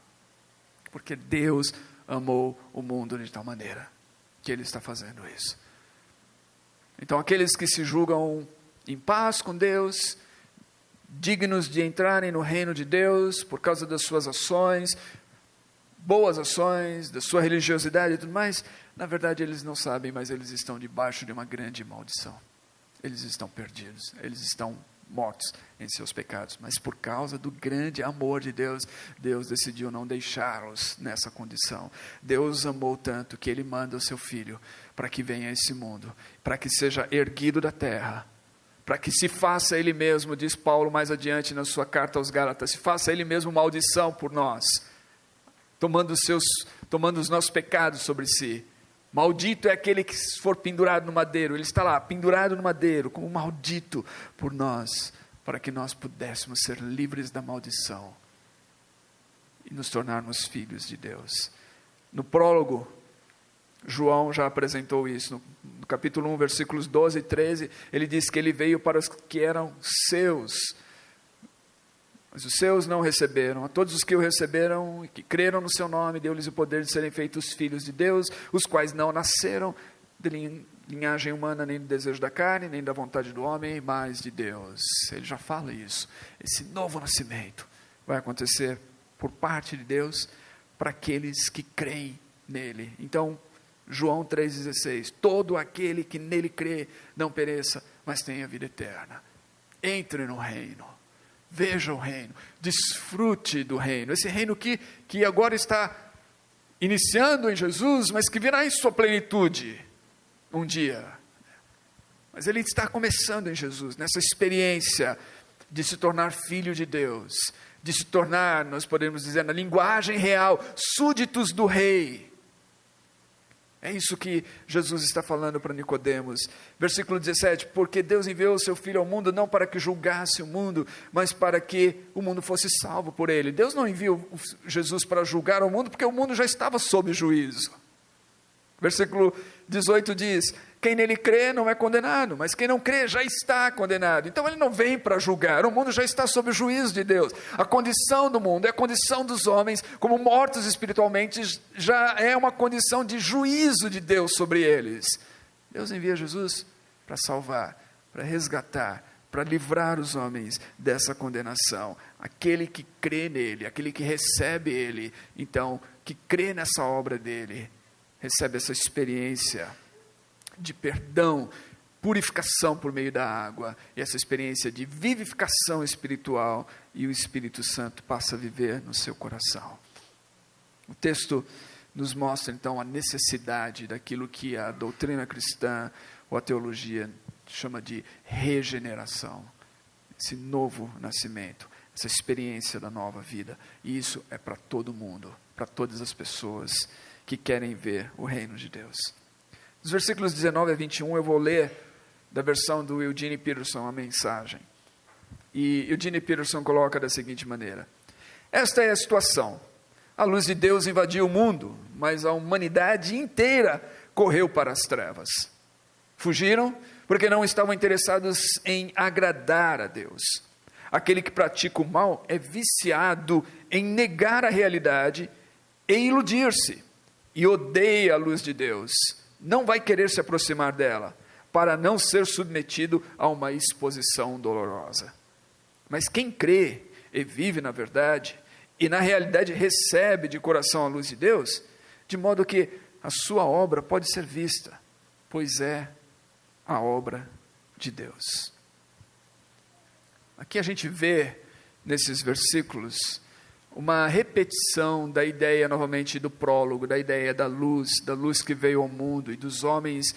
Porque Deus amou o mundo de tal maneira que Ele está fazendo isso. Então aqueles que se julgam em paz com Deus, dignos de entrarem no reino de Deus por causa das suas ações, boas ações, da sua religiosidade e tudo mais, na verdade eles não sabem, mas eles estão debaixo de uma grande maldição. Eles estão perdidos, eles estão mortos em seus pecados, mas por causa do grande amor de Deus, Deus decidiu não deixá-los nessa condição. Deus amou tanto que Ele manda o seu Filho para que venha a esse mundo, para que seja erguido da terra, para que se faça Ele mesmo, diz Paulo mais adiante na sua carta aos Gálatas, se faça Ele mesmo maldição por nós, tomando os nossos pecados sobre si. Maldito é aquele que for pendurado no madeiro. Ele está lá, pendurado no madeiro, como maldito por nós, para que nós pudéssemos ser livres da maldição e nos tornarmos filhos de Deus. No prólogo, João já apresentou isso. No capítulo 1, versículos 12 e 13, ele diz que ele veio para os que eram seus, mas os seus não receberam. A todos os que o receberam e que creram no seu nome, deu-lhes o poder de serem feitos filhos de Deus, os quais não nasceram de linhagem humana, nem do desejo da carne, nem da vontade do homem, mas de Deus. Ele já fala isso. Esse novo nascimento vai acontecer por parte de Deus para aqueles que creem nele. Então, João 3,16, todo aquele que nele crê não pereça, mas tenha vida eterna. Entre no reino. Veja o reino, desfrute do reino, esse reino que agora está iniciando em Jesus, mas que virá em sua plenitude um dia. Mas ele está começando em Jesus, nessa experiência de se tornar filho de Deus, de se tornar, nós podemos dizer na linguagem real, súditos do rei. É isso que Jesus está falando para Nicodemos. Versículo 17, porque Deus enviou o seu Filho ao mundo, não para que julgasse o mundo, mas para que o mundo fosse salvo por ele. Deus não enviou Jesus para julgar o mundo, porque o mundo já estava sob juízo. Versículo 18 diz, quem nele crê não é condenado, mas quem não crê já está condenado. Então ele não vem para julgar, o mundo já está sob o juízo de Deus. A condição do mundo é a condição dos homens, como mortos espiritualmente, já é uma condição de juízo de Deus sobre eles. Deus envia Jesus para salvar, para resgatar, para livrar os homens dessa condenação. Aquele que crê nele, aquele que recebe ele, então, que crê nessa obra dele, recebe essa experiência de perdão, purificação por meio da água, e essa experiência de vivificação espiritual, e o Espírito Santo passa a viver no seu coração. O texto nos mostra então a necessidade daquilo que a doutrina cristã, ou a teologia, chama de regeneração, esse novo nascimento, essa experiência da nova vida, e isso é para todo mundo, para todas as pessoas que querem ver o reino de Deus. Os versículos 19 a 21 eu vou ler da versão do Eugene Peterson, a mensagem. E Eugene Peterson coloca da seguinte maneira: esta é a situação. A luz de Deus invadiu o mundo, mas a humanidade inteira correu para as trevas. Fugiram porque não estavam interessados em agradar a Deus. Aquele que pratica o mal é viciado em negar a realidade e iludir-se, e odeia a luz de Deus. Não vai querer se aproximar dela, para não ser submetido a uma exposição dolorosa. Mas quem crê e vive na verdade, e na realidade recebe de coração a luz de Deus, de modo que a sua obra pode ser vista, pois é a obra de Deus. Aqui a gente vê, nesses versículos, uma repetição da ideia novamente do prólogo, da ideia da luz que veio ao mundo, e dos homens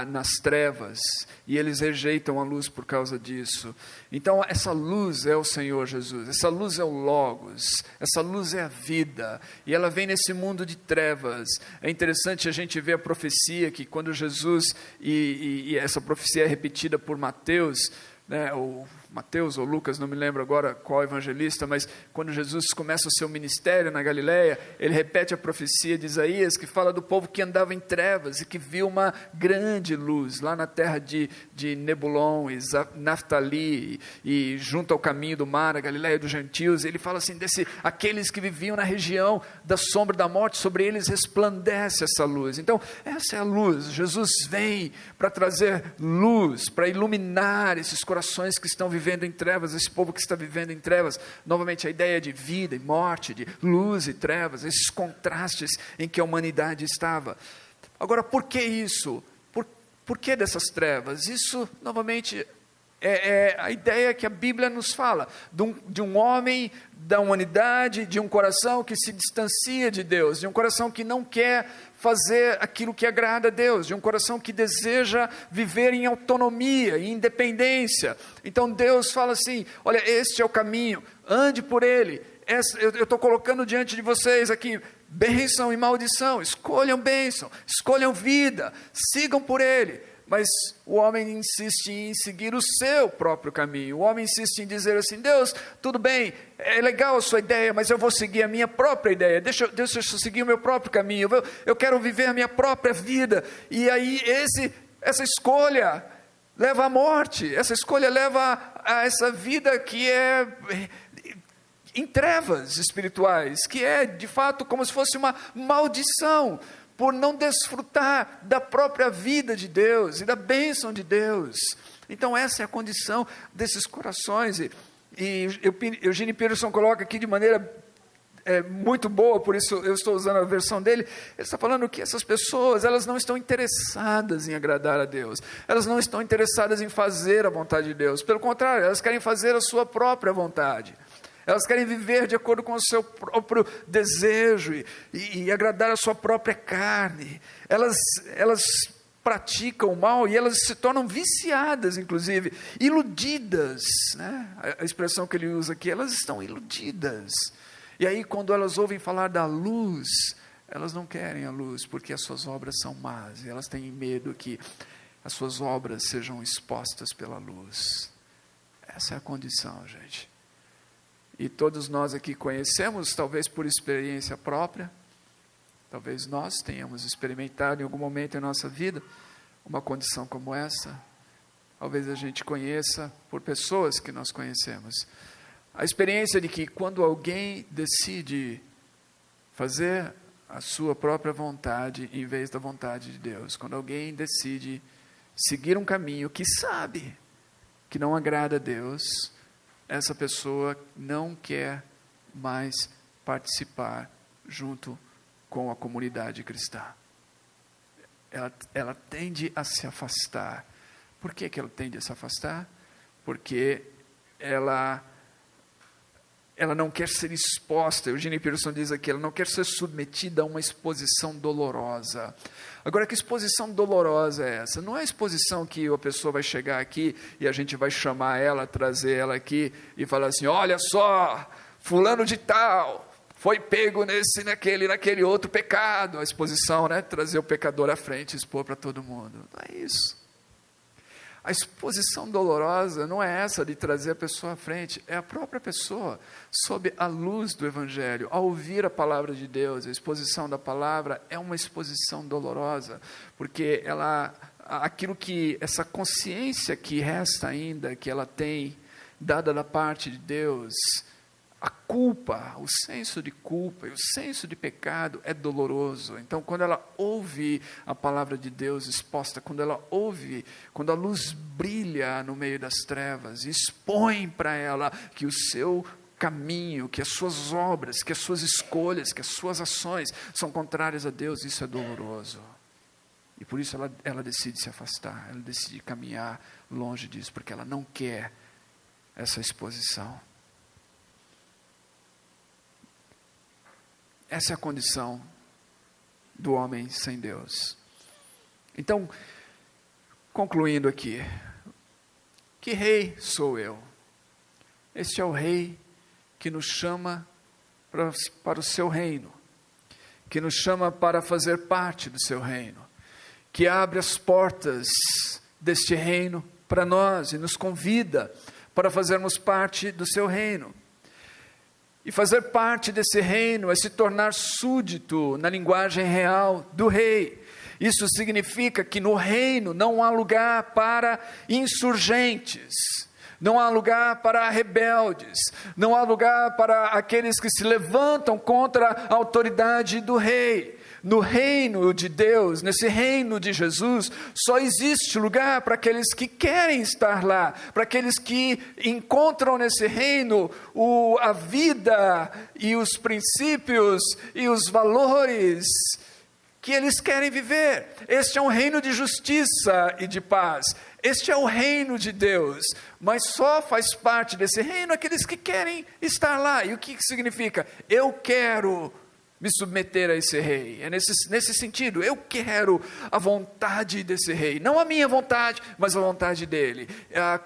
nas trevas, e eles rejeitam a luz por causa disso. Então essa luz é o Senhor Jesus, essa luz é o Logos, essa luz é a vida, e ela vem nesse mundo de trevas. É interessante a gente ver a profecia, que quando Jesus, e essa profecia é repetida por Mateus, né, Mateus ou Lucas, não me lembro agora qual evangelista, mas quando Jesus começa o seu ministério na Galileia, ele repete a profecia de Isaías, que fala do povo que andava em trevas e que viu uma grande luz lá na terra de Nebulon e Naftali e junto ao caminho do mar, a Galileia dos gentios. Ele fala assim, aqueles que viviam na região da sombra da morte, sobre eles resplandece essa luz. Então, essa é a luz. Jesus vem para trazer luz, para iluminar esses corações que estão vivendo em trevas, esse povo que está vivendo em trevas. Novamente a ideia de vida e morte, de luz e trevas, esses contrastes em que a humanidade estava. Agora, por que isso? Por que dessas trevas? Isso, novamente, é a ideia que a Bíblia nos fala, de um homem, da humanidade, de um coração que se distancia de Deus, de um coração que não quer fazer aquilo que agrada a Deus, de um coração que deseja viver em autonomia, em independência. Então Deus fala assim, olha, este é o caminho, ande por ele. Eu estou colocando diante de vocês aqui, bênção e maldição, escolham bênção, escolham vida, sigam por ele. Mas o homem insiste em seguir o seu próprio caminho, o homem insiste em dizer assim, Deus, tudo bem, é legal a sua ideia, mas eu vou seguir a minha própria ideia, deixa eu seguir o meu próprio caminho, eu quero viver a minha própria vida, e aí essa escolha leva à morte, essa escolha leva a essa vida que é em trevas espirituais, que é de fato como se fosse uma maldição, por não desfrutar da própria vida de Deus e da bênção de Deus. Então essa é a condição desses corações, e Eugene Peterson coloca aqui de maneira muito boa, por isso eu estou usando a versão dele. Ele está falando que essas pessoas, elas não estão interessadas em agradar a Deus, elas não estão interessadas em fazer a vontade de Deus, pelo contrário, elas querem fazer a sua própria vontade. Elas querem viver de acordo com o seu próprio desejo e agradar a sua própria carne. Elas praticam o mal e elas se tornam viciadas, inclusive, iludidas, né? A expressão que ele usa aqui, elas estão iludidas. E aí quando elas ouvem falar da luz, elas não querem a luz, porque as suas obras são más, e elas têm medo que as suas obras sejam expostas pela luz. Essa é a condição, gente. E todos nós aqui conhecemos, talvez por experiência própria, talvez nós tenhamos experimentado em algum momento em nossa vida uma condição como essa. Talvez a gente conheça por pessoas que nós conhecemos. A experiência de que quando alguém decide fazer a sua própria vontade em vez da vontade de Deus, quando alguém decide seguir um caminho que sabe que não agrada a Deus, essa pessoa não quer mais participar junto com a comunidade cristã. Ela tende a se afastar. Por que ela tende a se afastar? Porque ela não quer ser exposta. Eugene Peterson diz aqui, ela não quer ser submetida a uma exposição dolorosa. Agora, que exposição dolorosa é essa? Não é a exposição que a pessoa vai chegar aqui e a gente vai chamar ela, trazer ela aqui e falar assim, olha só, fulano de tal foi pego naquele outro pecado. A exposição, né? Trazer o pecador à frente, expor para todo mundo. Não é isso. A exposição dolorosa não é essa de trazer a pessoa à frente, é a própria pessoa, sob a luz do Evangelho, ao ouvir a palavra de Deus. A exposição da palavra é uma exposição dolorosa, porque essa consciência que resta ainda, que ela tem, dada da parte de Deus, a culpa, o senso de culpa e o senso de pecado é doloroso. Então, quando ela ouve a palavra de Deus exposta, quando a luz brilha no meio das trevas, expõe para ela que o seu caminho, que as suas obras, que as suas escolhas, que as suas ações são contrárias a Deus, isso é doloroso. E por isso ela decide se afastar, ela decide caminhar longe disso, porque ela não quer essa exposição. Essa é a condição do homem sem Deus. Então, concluindo aqui, que rei sou eu? Este é o rei que nos chama para o seu reino, que nos chama para fazer parte do seu reino, que abre as portas deste reino para nós e nos convida para fazermos parte do seu reino. E fazer parte desse reino é se tornar súdito na linguagem real do rei. Isso significa que no reino não há lugar para insurgentes, não há lugar para rebeldes, não há lugar para aqueles que se levantam contra a autoridade do rei. No reino de Deus, nesse reino de Jesus, só existe lugar para aqueles que querem estar lá, para aqueles que encontram nesse reino a vida e os princípios e os valores que eles querem viver. Este é um reino de justiça e de paz. Este é o reino de Deus, mas só faz parte desse reino aqueles que querem estar lá. E o que significa? Eu quero me submeter a esse rei. É nesse sentido, eu quero a vontade desse rei, não a minha vontade, mas a vontade dele.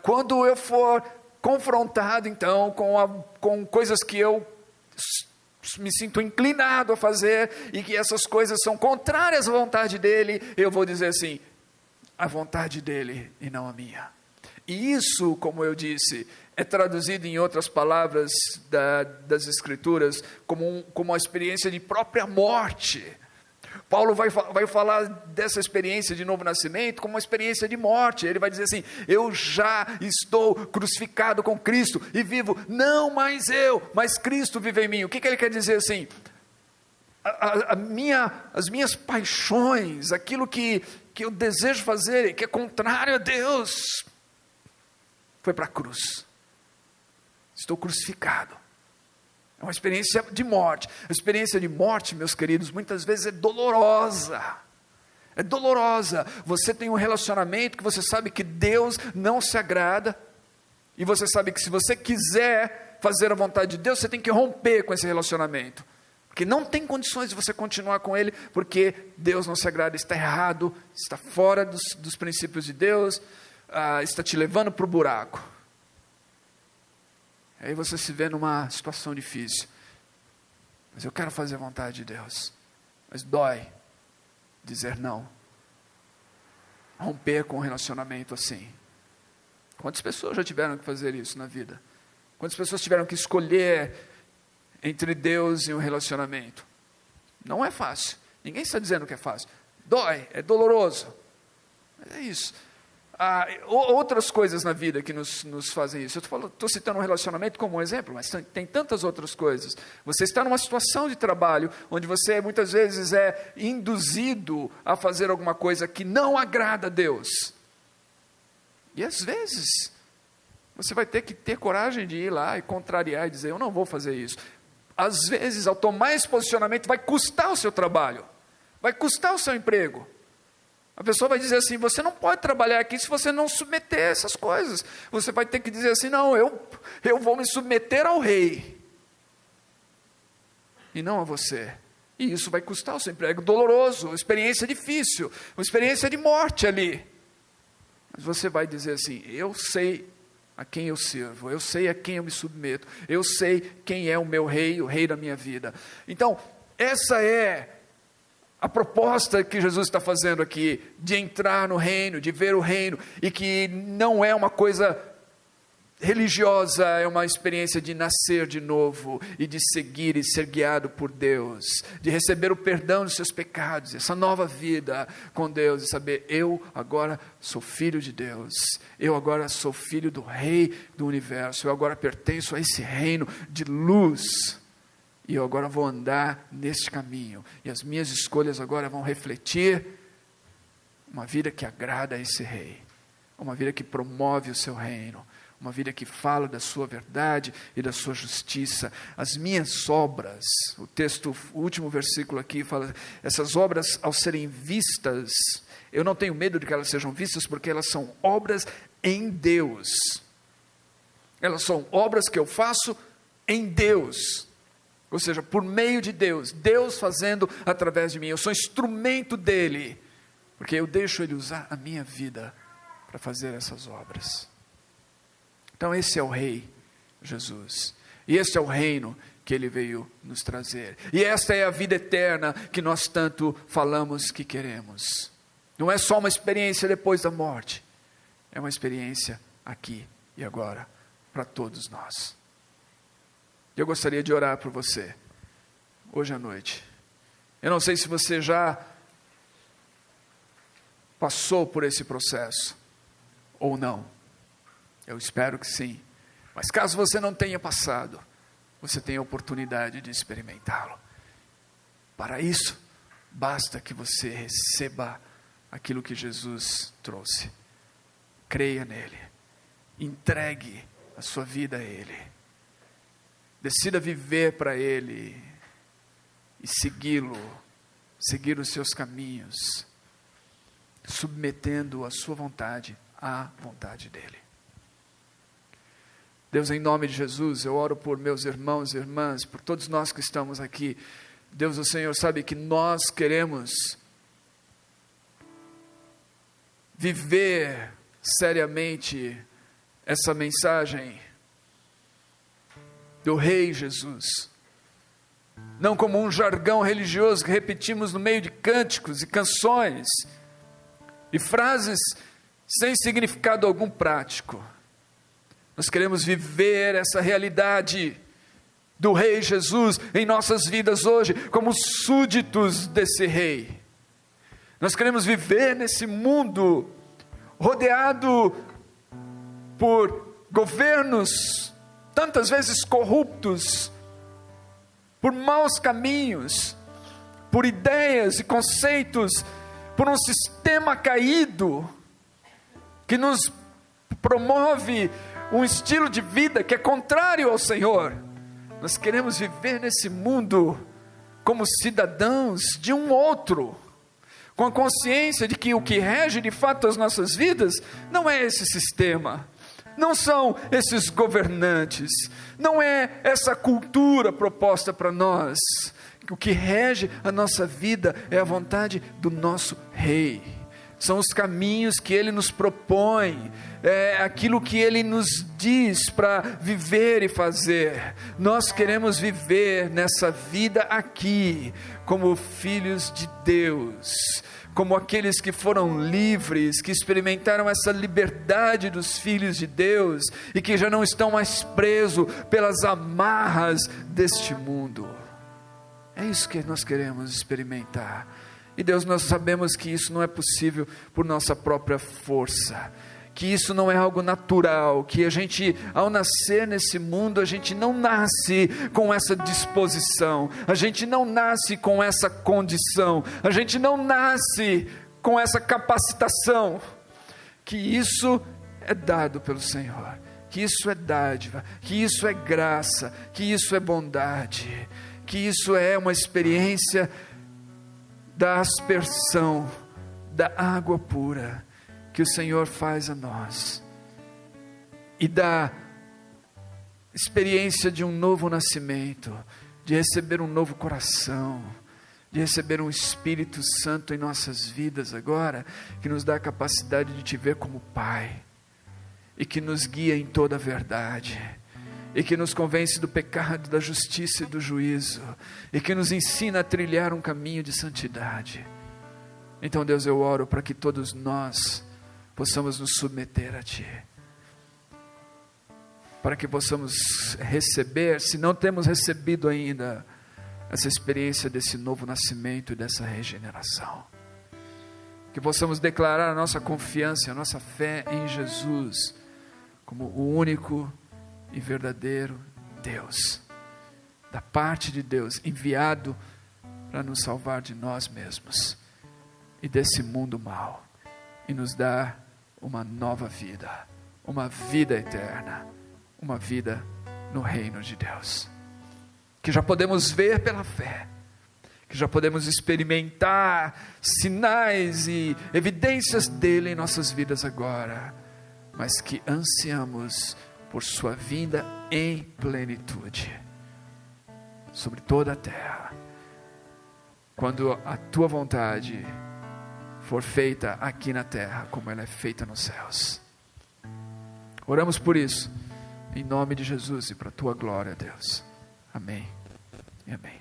Quando eu for confrontado então com coisas que eu me sinto inclinado a fazer, e que essas coisas são contrárias à vontade dele, eu vou dizer assim, a vontade dele e não a minha. E isso, como eu disse, é traduzido em outras palavras das Escrituras como uma experiência de própria morte. Paulo vai falar dessa experiência de novo nascimento como uma experiência de morte. Ele vai dizer assim, eu já estou crucificado com Cristo e vivo, não mais eu, mas Cristo vive em mim. O que ele quer dizer assim? As minhas paixões, aquilo que eu desejo fazer, que é contrário a Deus, foi para a cruz. Estou crucificado. É uma experiência de morte. A experiência de morte, meus queridos, muitas vezes é dolorosa. É dolorosa. Você tem um relacionamento que você sabe que Deus não se agrada, e você sabe que se você quiser fazer a vontade de Deus, você tem que romper com esse relacionamento, porque não tem condições de você continuar com ele, porque Deus não se agrada, está errado, está fora dos princípios de Deus, está te levando para o buraco. Aí você se vê numa situação difícil. Mas eu quero fazer a vontade de Deus. Mas dói dizer não. Romper com um relacionamento assim. Quantas pessoas já tiveram que fazer isso na vida? Quantas pessoas tiveram que escolher entre Deus e um relacionamento? Não é fácil. Ninguém está dizendo que é fácil. Dói, é doloroso. Mas é isso. Outras coisas na vida que nos fazem isso. Eu estou citando um relacionamento como um exemplo, mas tem tantas outras coisas. Você está numa situação de trabalho, onde você muitas vezes é induzido a fazer alguma coisa que não agrada a Deus. E às vezes, você vai ter que ter coragem de ir lá e contrariar e dizer, eu não vou fazer isso. Às vezes, ao tomar esse posicionamento, vai custar o seu trabalho, vai custar o seu emprego. A pessoa vai dizer assim, você não pode trabalhar aqui se você não submeter a essas coisas. Você vai ter que dizer assim, não, eu vou me submeter ao rei, e não a você. E isso vai custar o seu emprego, doloroso, uma experiência difícil, uma experiência de morte ali. Mas você vai dizer assim, eu sei a quem eu sirvo, eu sei a quem eu me submeto, eu sei quem é o meu rei, o rei da minha vida. Então, essa é a proposta que Jesus está fazendo aqui, de entrar no reino, de ver o reino, e que não é uma coisa religiosa, é uma experiência de nascer de novo, e de seguir e ser guiado por Deus, de receber o perdão dos seus pecados, essa nova vida com Deus, e saber, eu agora sou filho de Deus, eu agora sou filho do Rei do Universo, eu agora pertenço a esse reino de luz, e eu agora vou andar neste caminho, e as minhas escolhas agora vão refletir uma vida que agrada a esse rei, uma vida que promove o seu reino, uma vida que fala da sua verdade e da sua justiça. As minhas obras, o último versículo aqui fala, essas obras ao serem vistas, eu não tenho medo de que elas sejam vistas, porque elas são obras em Deus, elas são obras que eu faço em Deus, ou seja, por meio de Deus, Deus fazendo através de mim, eu sou instrumento dele, porque eu deixo ele usar a minha vida para fazer essas obras. Então esse é o Rei Jesus, e este é o reino que ele veio nos trazer, e esta é a vida eterna que nós tanto falamos que queremos. Não é só uma experiência depois da morte, é uma experiência aqui e agora para todos nós. Eu gostaria de orar por você, hoje à noite. Eu não sei se você já passou por esse processo, ou não. Eu espero que sim. Mas caso você não tenha passado, você tem a oportunidade de experimentá-lo. Para isso, basta que você receba aquilo que Jesus trouxe. Creia nele. Entregue a sua vida a Ele. Decida viver para Ele e segui-lo, seguir os seus caminhos, submetendo a sua vontade à vontade dEle. Deus, em nome de Jesus, eu oro por meus irmãos e irmãs, por todos nós que estamos aqui. Deus, o Senhor sabe que nós queremos viver seriamente essa mensagem do Rei Jesus, não como um jargão religioso que repetimos no meio de cânticos e canções e frases sem significado algum prático. Nós queremos viver essa realidade do Rei Jesus em nossas vidas hoje, como súditos desse Rei. Nós queremos viver nesse mundo rodeado por governos tantas vezes corruptos, por maus caminhos, por ideias e conceitos, por um sistema caído que nos promove um estilo de vida que é contrário ao Senhor. Nós queremos viver nesse mundo como cidadãos de um outro, com a consciência de que o que rege de fato as nossas vidas não é esse sistema, não são esses governantes, não é essa cultura proposta para nós. O que rege a nossa vida é a vontade do nosso Rei. São os caminhos que Ele nos propõe, é aquilo que Ele nos diz para viver e fazer. Nós queremos viver nessa vida aqui, como filhos de Deus, como aqueles que foram livres, que experimentaram essa liberdade dos filhos de Deus, e que já não estão mais presos pelas amarras deste mundo. É isso que nós queremos experimentar. E Deus, nós sabemos que isso não é possível por nossa própria força, que isso não é algo natural, que a gente, ao nascer nesse mundo, a gente não nasce com essa disposição, a gente não nasce com essa condição, a gente não nasce com essa capacitação, que isso é dado pelo Senhor, que isso é dádiva, que isso é graça, que isso é bondade, que isso é uma experiência da aspersão da água pura que o Senhor faz a nós, e da experiência de um novo nascimento, de receber um novo coração, de receber um Espírito Santo em nossas vidas agora, que nos dá a capacidade de te ver como Pai, e que nos guia em toda a verdade, e que nos convence do pecado, da justiça e do juízo, e que nos ensina a trilhar um caminho de santidade. Então, Deus, eu oro para que todos nós possamos nos submeter a Ti, para que possamos receber, se não temos recebido ainda, essa experiência desse novo nascimento e dessa regeneração, que possamos declarar a nossa confiança, a nossa fé em Jesus, como o único e verdadeiro Deus, da parte de Deus, enviado para nos salvar de nós mesmos e desse mundo mau, e nos dar uma nova vida, uma vida eterna, uma vida no reino de Deus, que já podemos ver pela fé, que já podemos experimentar sinais e evidências dele em nossas vidas agora, mas que ansiamos por sua vinda em plenitude, sobre toda a terra, quando a tua vontade for feita aqui na terra, como ela é feita nos céus. Oramos por isso, em nome de Jesus e para a tua glória, Deus. Amém e amém.